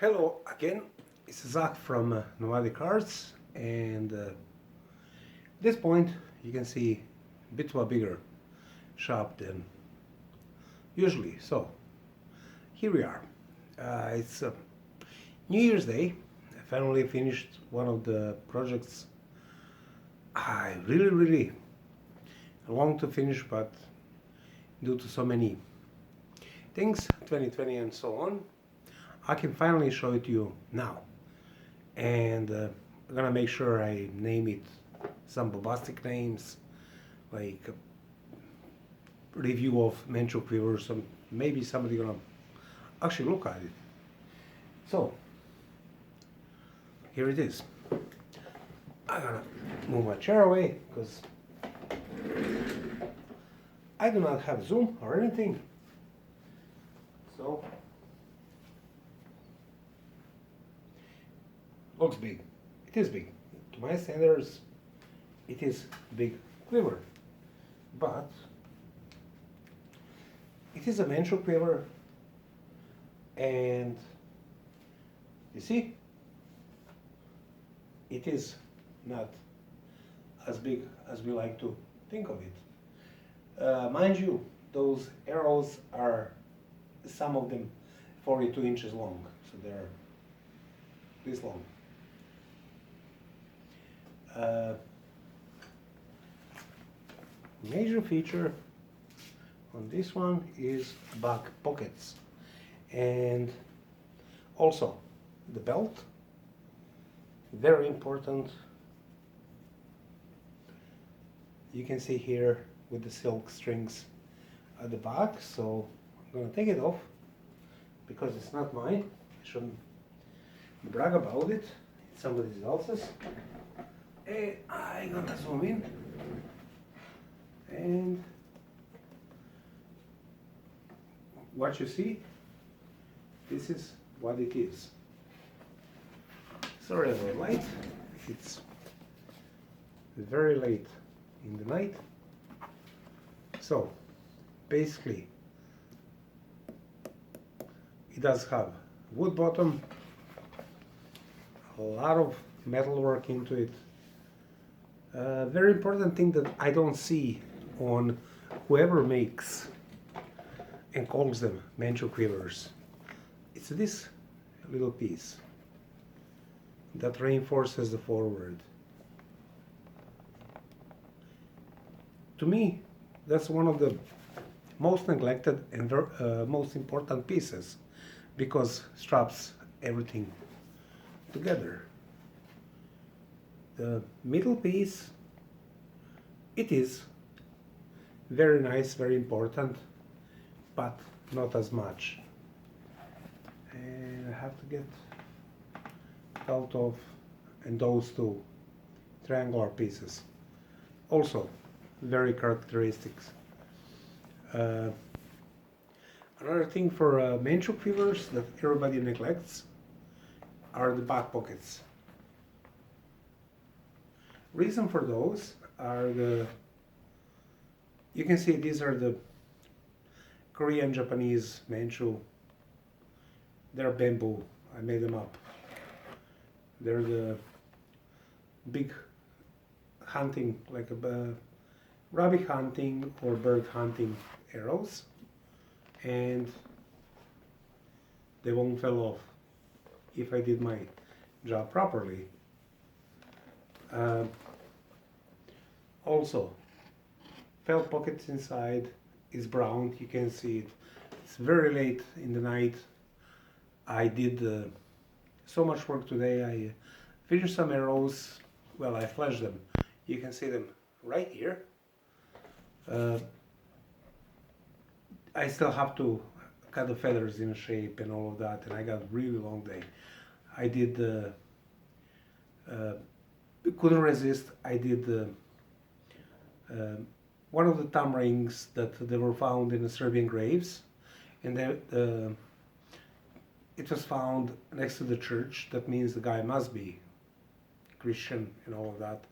Hello again, it's Zach from Nomadic Arts, and at this point you can see a bit of a bigger shop than usually. So here we are. It's New Year's Day. I finally finished one of the projects I really long to finish, but due to so many things, 2020 and so on, I can finally show it to you now. And I'm gonna make sure I name it some bombastic names, like review of Manchu quiver. Some maybe somebody gonna actually look at it. So here it is. I'm gonna move my chair away because I do not have zoom or anything. So looks big. It is big. To my standards, it is big quiver. But it is a Manchu quiver, and you see, it is not as big as we like to think of it. Mind you, those arrows are, some of them, 42 inches long, so they're this long. Major feature on this one is back pockets, and also the belt, very important. You can see here with the silk strings at the back, so I'm gonna take it off because it's not mine. I shouldn't brag about it, it's somebody else's. And I'm gonna zoom in, and what you see, this is what it is. Sorry about light, it's very late in the night. So basically it does have wood bottom, a lot of metal work into it. Very important thing that I don't see on whoever makes and calls them Manchu quivers. It's this little piece that reinforces the forward. To me, that's one of the most neglected and most important pieces, because straps everything together. The middle piece, it is very nice, very important, but not as much. And I have to get out of, and those two triangular pieces, also very characteristics. Another thing for Manchu quivers that everybody neglects are the back pockets. Reason for those are you can see these are the Korean, Japanese Manchu. They're bamboo, I made them up. They're the big hunting, like a rabbit hunting or bird hunting arrows, and they won't fall off if I did my job properly. Also, felt pockets inside is brown, you can see it. It's very late in the night. I did so much work today. I finished some arrows, well, I flashed them. You can see them right here. I still have to cut the feathers in shape and all of that, and I got a really long day. I did couldn't resist. I did one of the thumb rings that they were found in the Serbian graves, and it was found next to the church. That means the guy must be Christian and all of that.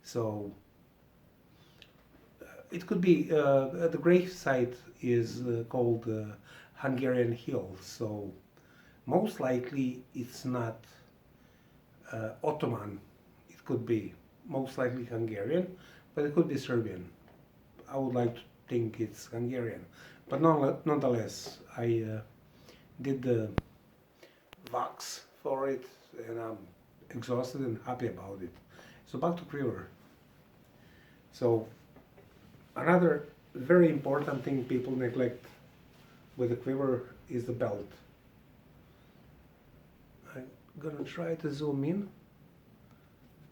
So it could be, the grave site is called Hungarian Hill, so Most likely it's not Ottoman. It could be most likely Hungarian, but it could be Serbian. I would like to think it's Hungarian, but nonetheless, I did the wax for it, and I'm exhausted and happy about it. So back to quiver. So another very important thing people neglect with the quiver is the belt. I'm gonna try to zoom in,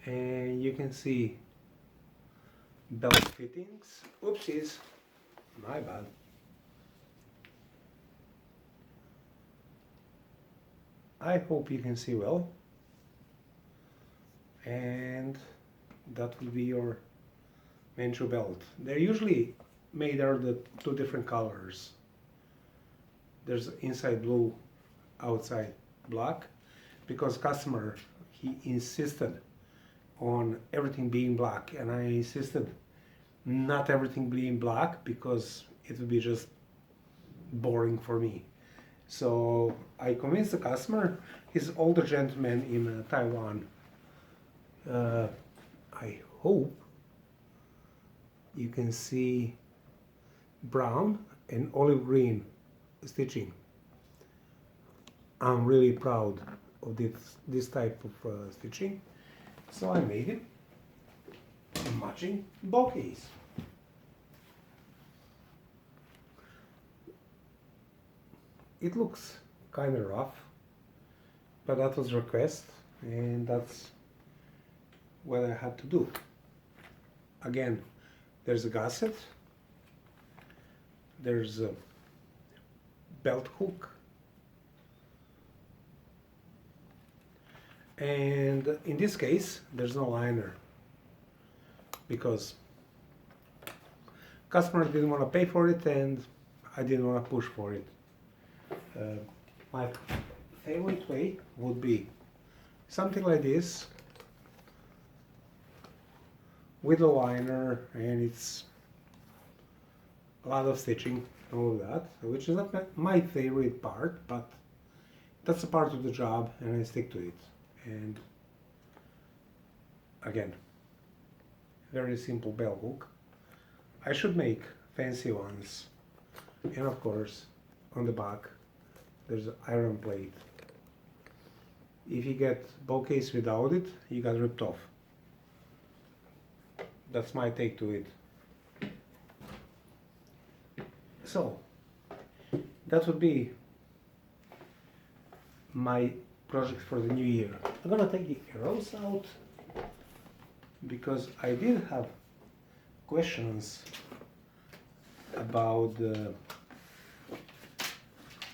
and you can see belt fittings. Oopsies, my bad. I hope you can see well, and that will be your Manchu belt. They're usually made out of the two different colors. There's inside blue, outside black, because customer, he insisted on everything being black, and I insisted not everything being black because it would be just boring for me. So I convinced the customer. He's an older gentleman in Taiwan. I hope you can see brown and olive green stitching. I'm really proud of this type of stitching. So I made it a matching bow case. It looks kind of rough, but that was request, and that's what I had to do. Again, there's a gusset, there's a belt hook, and in this case there's no liner because customer didn't want to pay for it and I didn't want to push for it. My favorite way would be something like this with a liner, and it's a lot of stitching and all of that, which is not my favorite part, but that's a part of the job and I stick to it. And again, very simple bell hook. I should make fancy ones, and of course on the back there's an iron plate. If you get bow case without it, you got ripped off. That's my take to it. So that would be my project for the new year. I'm gonna take the arrows out because I did have questions about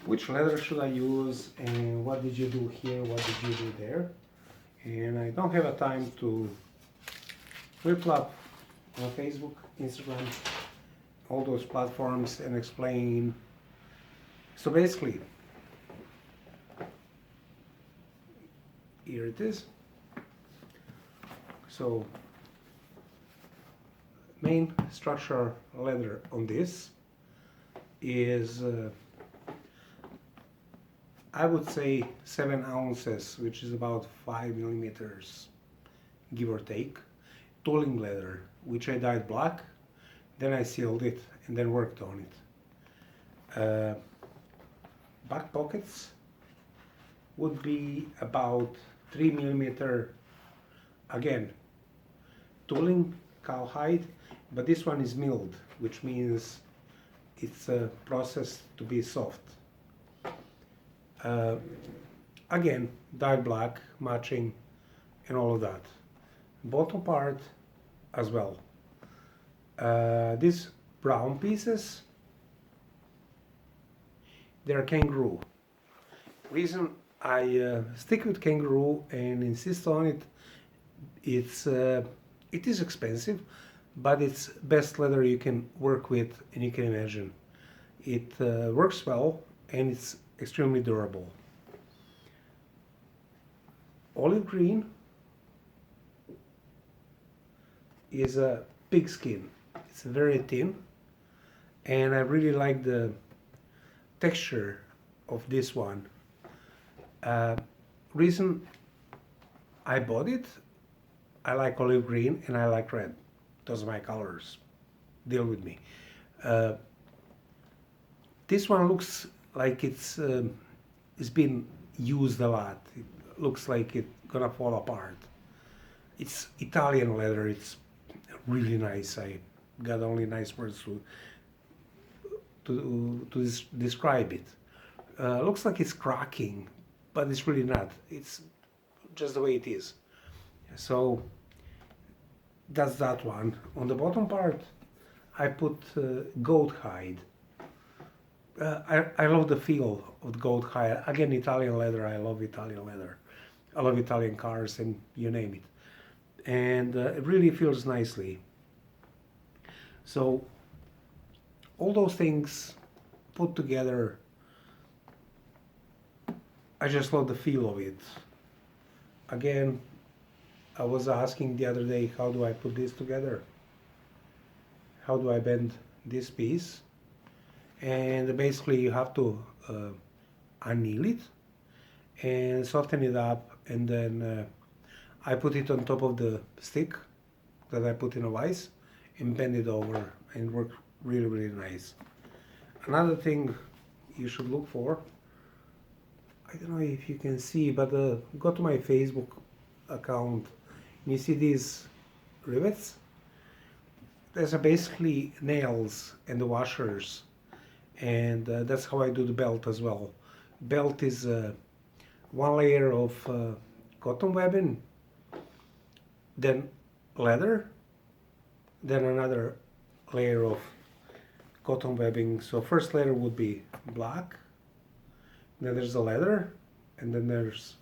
which leather should I use and what did you do here, what did you do there, and I don't have a time to reply on Facebook, Instagram, all those platforms and explain. So basically, here it is. So main structure leather on this is I would say 7 ounces, which is about 5 millimeters, give or take. Tooling leather, which I dyed black, then I sealed it and then worked on it. Back pockets would be about 3 millimeter, again, tooling cowhide, but this one is milled, which means it's processed to be soft. Again, dyed black, matching, and all of that. Bottom part as well. These brown pieces, they're kangaroo. Reason I stick with kangaroo and insist on it, it is expensive, but it's best leather you can work with and you can imagine. It works well and it's extremely durable. Olive green is a pig skin. It's very thin, and I really like the texture of this one. Reason I bought it, I like olive green and I like red. Those are my colors. Deal with me. Uh, this one looks like it's been used a lot. It looks like it's gonna fall apart. It's Italian leather. It's really nice. I got only nice words to describe it. Looks like it's cracking, but it's really not. It's just the way it is. So that's that one. On the bottom part, I put goat hide. I love the feel of the goat hide. Again, Italian leather. I love Italian leather. I love Italian cars and you name it. And it really feels nicely. So all those things put together, I just love the feel of it. Again, I was asking the other day, how do I put this together? How do I bend this piece? And basically you have to anneal it and soften it up, and then I put it on top of the stick that I put in a vise and bend it over, and it worked really, really nice. Another thing you should look for, I don't know if you can see, but go to my Facebook account and you see these rivets. These are basically nails and the washers, and that's how I do the belt as well. Belt is one layer of cotton webbing, then leather, then another layer of cotton webbing. So first layer would be black, then there's the leather, and then there's,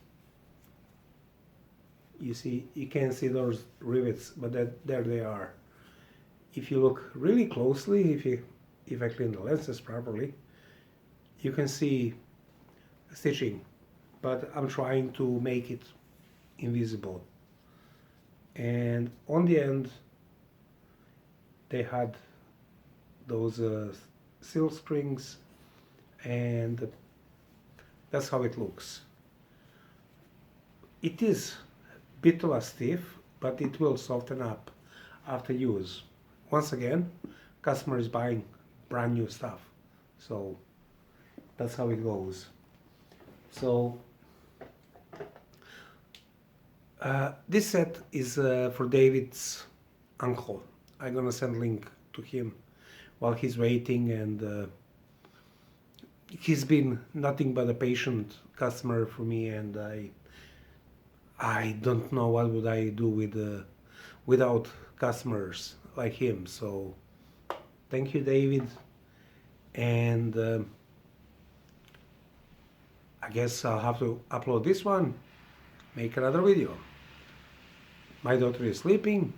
you can't see those rivets, but there they are. If you look really closely, if I clean the lenses properly, you can see stitching, but I'm trying to make it invisible. And on the end, they had those silk strings, and that's how it looks. It is a bit of a stiff, but it will soften up after use. Once again, customer is buying brand new stuff, so that's how it goes. So this set is for David's uncle. I'm gonna send a link to him while he's waiting, and he's been nothing but a patient customer for me, and I don't know what would I do without customers like him. So thank you, David, and I guess I'll have to upload this one, make another video. My daughter is sleeping,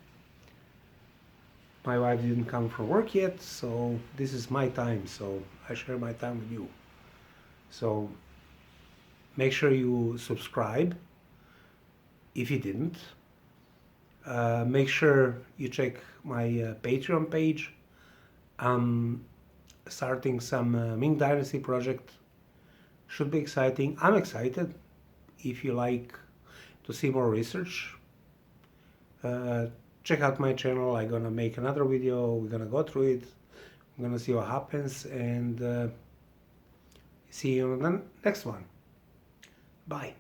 my wife didn't come from work yet, so this is my time, so I share my time with you. So make sure you subscribe if you didn't. Make sure you check my Patreon page. I'm starting some Ming Dynasty project. Should be exciting. I'm excited. If you like to see more research, check out my channel. I'm gonna make another video. We're gonna go through it. I'm gonna see what happens, and see you on the next one. Bye.